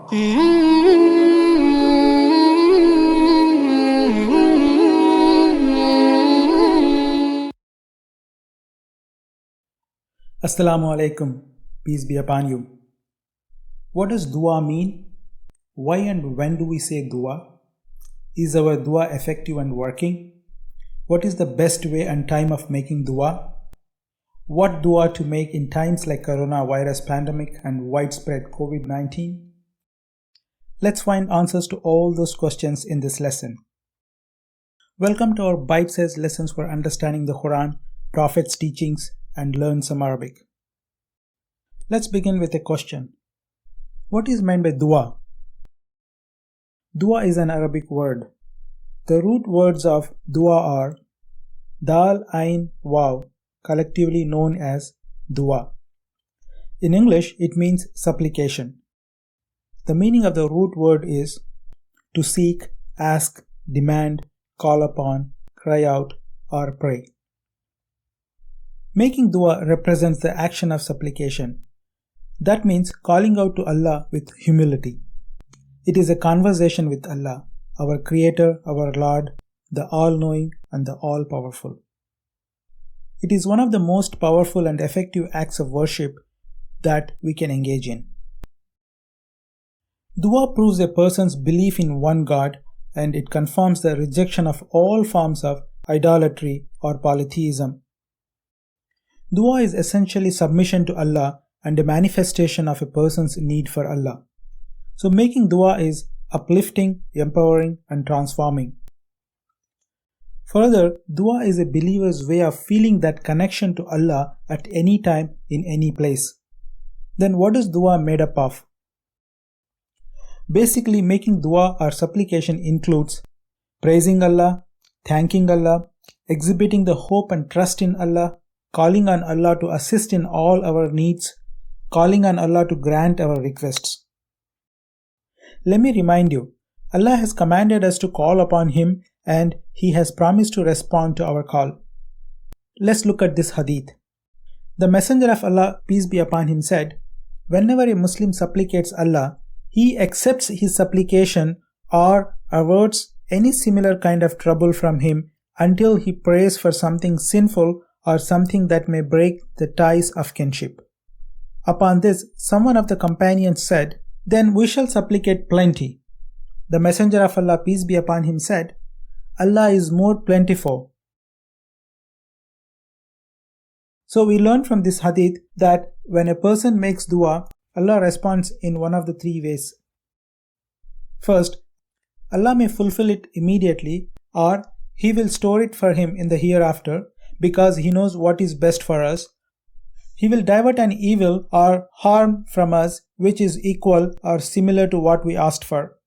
Assalamu alaikum, peace be upon you. What does dua mean? Why and when do we say dua? Is our dua effective and working? What is the best way and time of making dua? What dua to make in times like coronavirus pandemic and widespread COVID-19? Let's find answers to all those questions in this lesson. Welcome to our bite-sized lessons for understanding the Quran, Prophet's teachings, and learn some Arabic. Let's begin with a question. What is meant by dua? Dua is an Arabic word. The root words of dua are dal, ain, waw, collectively known as dua. In English, it means supplication. The meaning of the root word is to seek, ask, demand, call upon, cry out, or pray. Making dua represents the action of supplication. That means calling out to Allah with humility. It is a conversation with Allah, our Creator, our Lord, the All-Knowing and the All-Powerful. It is one of the most powerful and effective acts of worship that we can engage in. Dua proves a person's belief in one God, and it confirms the rejection of all forms of idolatry or polytheism. Dua is essentially submission to Allah and a manifestation of a person's need for Allah. So making dua is uplifting, empowering, and transforming. Further, dua is a believer's way of feeling that connection to Allah at any time, in any place. Then what is dua made up of? Basically, making dua or supplication includes praising Allah, thanking Allah, exhibiting the hope and trust in Allah, calling on Allah to assist in all our needs, calling on Allah to grant our requests. Let me remind you, Allah has commanded us to call upon Him and He has promised to respond to our call. Let's look at this hadith. The Messenger of Allah, peace be upon him, said, whenever a Muslim supplicates Allah, He accepts his supplication or averts any similar kind of trouble from him until he prays for something sinful or something that may break the ties of kinship. Upon this, someone of the companions said, then we shall supplicate plenty. The Messenger of Allah, peace be upon him, said, Allah is more plentiful. So we learn from this hadith that when a person makes dua, Allah responds in one of the three ways. First, Allah may fulfill it immediately, or He will store it for him in the hereafter because He knows what is best for us. He will divert an evil or harm from us which is equal or similar to what we asked for.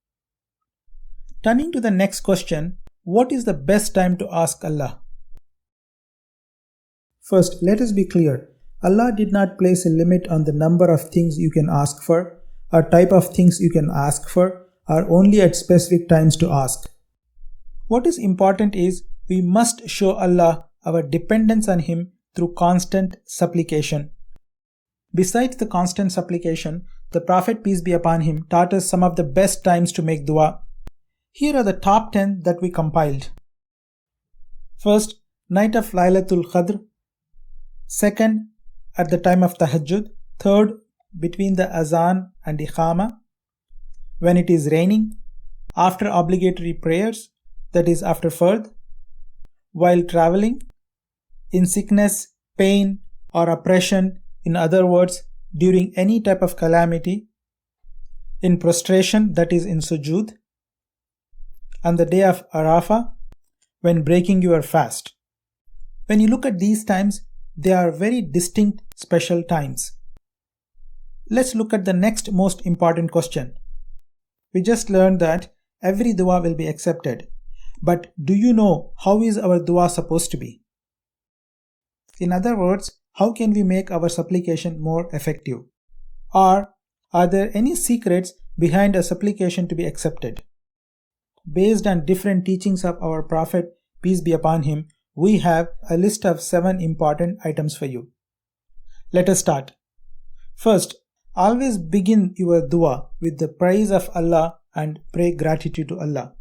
Turning to the next question, what is the best time to ask Allah? First, let us be clear. Allah did not place a limit on the number of things you can ask for, or type of things you can ask for, or only at specific times to ask. What is important is we must show Allah our dependence on Him through constant supplication. Besides the constant supplication, the Prophet, peace be upon him, taught us some of the best times to make dua. Here are the top 10 that we compiled. First, night of Laylatul Qadr. Second, at the time of Tahajjud. Third, between the Azan and Iqama. When it is raining. After obligatory prayers, that is after Fard. While traveling. In sickness, pain, or oppression, in other words, during any type of calamity. In prostration, that is in sujood. On the day of Arafah, when breaking your fast. When you look at these times, they are very distinct, special times. Let's look at the next most important question. We just learned that every dua will be accepted. But do you know how is our dua supposed to be? In other words, how can we make our supplication more effective? Or are there any secrets behind a supplication to be accepted? Based on different teachings of our Prophet, peace be upon him, we have a list of 7 important items for you. Let us start. First, Always begin your dua with the praise of Allah and pray gratitude to Allah.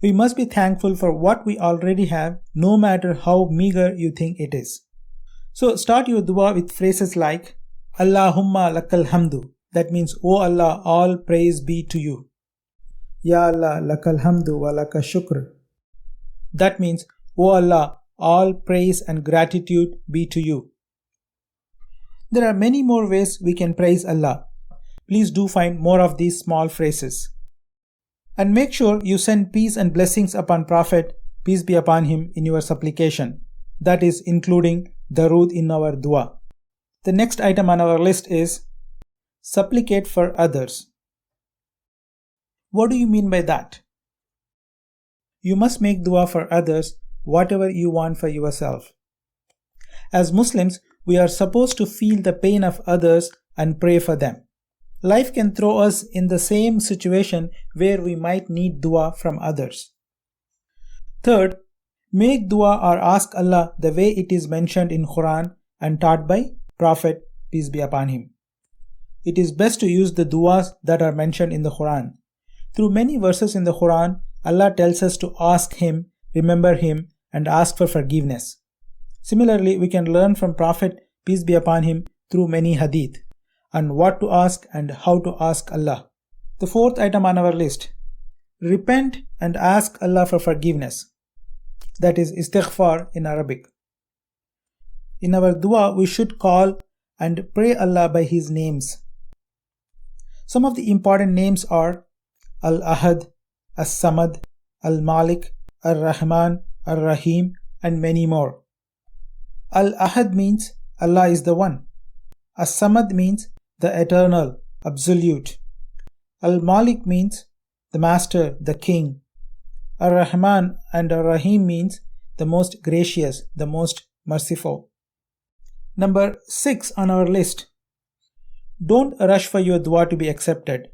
We must be thankful for what we already have, no matter how meager you think it is. So start your dua with phrases like Allahumma lakal hamdu. That means, O Allah, all praise be to you. Ya Allah lakal hamdu wa laka shukr. That means, O Allah, all praise and gratitude be to you. There are many more ways we can praise Allah. Please do find more of these small phrases. And make sure you send peace and blessings upon Prophet, peace be upon him, in your supplication. That is including darood in our dua. The next item on our list is supplicate for others. What do you mean by that? You must make dua for others whatever you want for yourself. As Muslims, we are supposed to feel the pain of others and pray for them. Life can throw us in the same situation where we might need dua from others. Third, make dua or ask Allah the way it is mentioned in Quran and taught by Prophet, peace be upon him. It is best to use the duas that are mentioned in the Quran. Through many verses in the Quran, Allah tells us to ask Him, remember Him, and ask for forgiveness. Similarly, we can learn from Prophet, peace be upon him, through many hadith, and what to ask and how to ask Allah. The fourth item on our list, repent and ask Allah for forgiveness. That is istighfar in Arabic. In our dua, we should call and pray Allah by His names. Some of the important names are Al-Ahad, As-Samad, Al-Malik, Ar-Rahman, Ar-Rahim, and many more. Al-Ahad means Allah is the One. As-Samad means the Eternal, Absolute. Al-Malik means the Master, the King. Ar-Rahman and Ar-Rahim means the most gracious, the most merciful. Number 6 on our list. Don't rush for your dua to be accepted.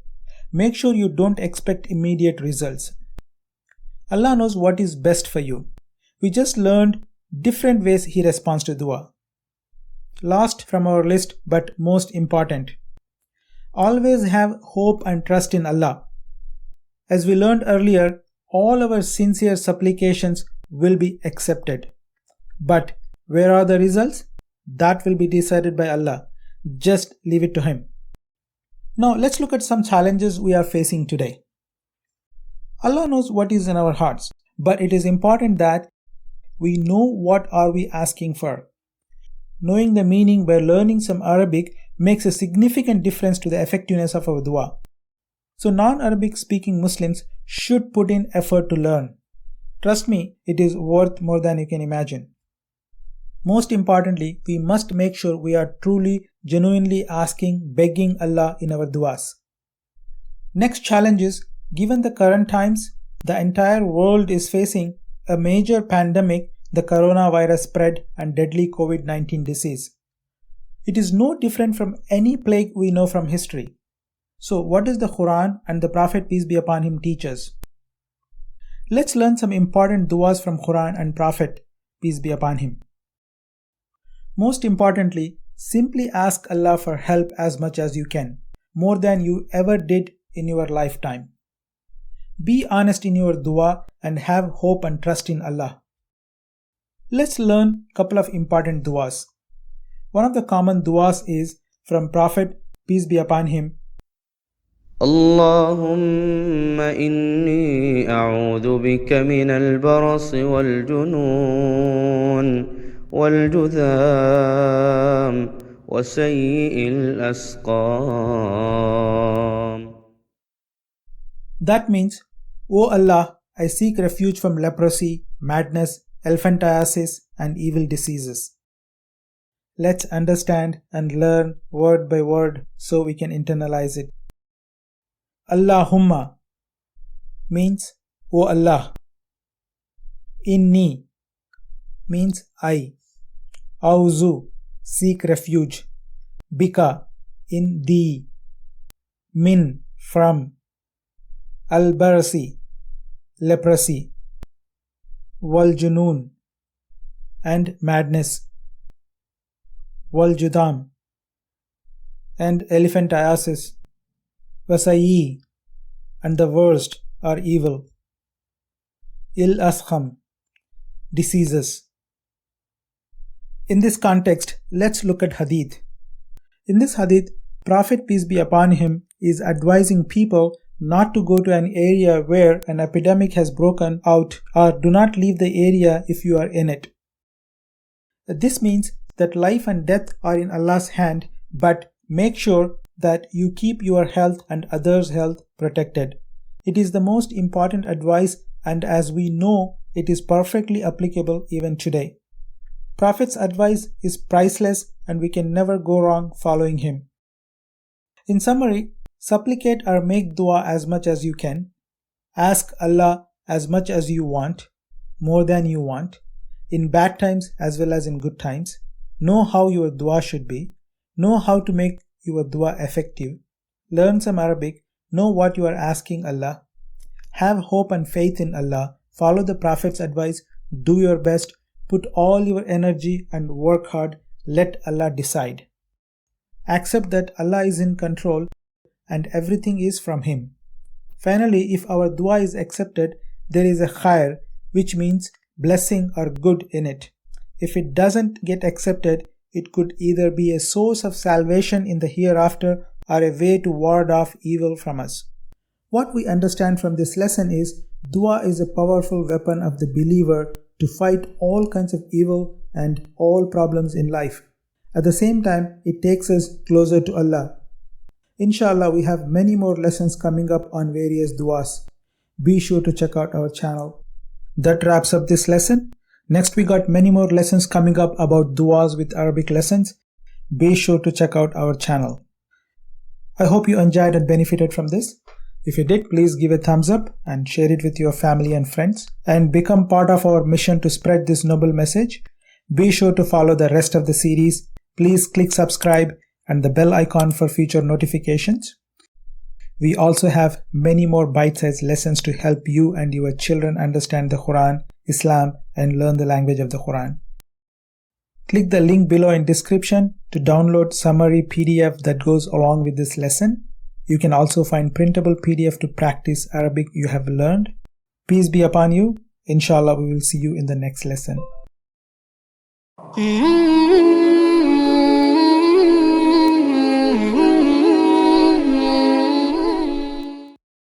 Make sure you don't expect immediate results. Allah knows what is best for you. We just learned different ways He responds to dua. Last from our list, but most important. Always have hope and trust in Allah. As we learned earlier, all our sincere supplications will be accepted. But where are the results? That will be decided by Allah. Just leave it to Him. Now let's look at some challenges we are facing today. Allah knows what is in our hearts, but it is important that we know what are we asking for. Knowing the meaning by learning some Arabic makes a significant difference to the effectiveness of our dua. So non-Arabic speaking Muslims should put in effort to learn. Trust me, it is worth more than you can imagine. Most importantly, we must make sure we are truly, genuinely asking, begging Allah in our duas. Next challenge is, given the current times, the entire world is facing a major pandemic, the coronavirus spread and deadly COVID-19 disease. It is no different from any plague we know from history. So what does the Quran and the Prophet, peace be upon him, teach us? Let's learn some important duas from Quran and Prophet, peace be upon him. Most importantly, simply ask Allah for help as much as you can, more than you ever did in your lifetime. Be honest in your dua and have hope and trust in Allah. Let's learn a couple of important duas. One of the common duas is from Prophet, peace be upon him. Allahumma inni a'udhu bika min al-baras wal-junun wal-judham wa sayyi'il asqam. That means, O Allah, I seek refuge from leprosy, madness, elephantiasis, and evil diseases. Let's understand and learn word by word so we can internalize it. Allahumma means, O Allah. Inni means I. Auzu, seek refuge. Bika, in thee. Min, from. Al-barasi, leprosy. Wal-junun, and madness. Wal-judam, and elephantiasis, wasai, and the worst are evil. Il-askham, diseases. In this context, let's look at hadith. In this hadith, Prophet peace be upon him is advising people not to go to an area where an epidemic has broken out, or do not leave the area if you are in it. This means that life and death are in Allah's hand, but make sure that you keep your health and others' health protected. It is the most important advice, and as we know, it is perfectly applicable even today. Prophet's advice is priceless and we can never go wrong following him. In summary, supplicate or make dua as much as you can. Ask Allah as much as you want, more than you want, in bad times as well as in good times. Know how your dua should be. Know how to make your dua effective. Learn some Arabic. Know what you are asking Allah. Have hope and faith in Allah. Follow the Prophet's advice. Do your best. Put all your energy and work hard. Let Allah decide. Accept that Allah is in control and everything is from Him. Finally, if our dua is accepted, there is a khair, which means blessing or good in it. If it doesn't get accepted, it could either be a source of salvation in the hereafter or a way to ward off evil from us. What we understand from this lesson is dua is a powerful weapon of the believer to fight all kinds of evil and all problems in life. At the same time, it takes us closer to Allah. Inshallah, we have many more lessons coming up on various duas. Be sure to check out our channel. That wraps up this lesson. Next, we got many more lessons coming up about duas with Arabic lessons. Be sure to check out our channel. I hope you enjoyed and benefited from this. If you did, please give a thumbs up and share it with your family and friends and become part of our mission to spread this noble message. Be sure to follow the rest of the series. Please click subscribe and the bell icon for future notifications. We also have many more bite-sized lessons to help you and your children understand the Quran, Islam, and learn the language of the Quran. Click the link below in description to download summary PDF that goes along with this lesson. You can also find printable PDF to practice Arabic you have learned. Peace be upon you. Inshallah, we will see you in the next lesson.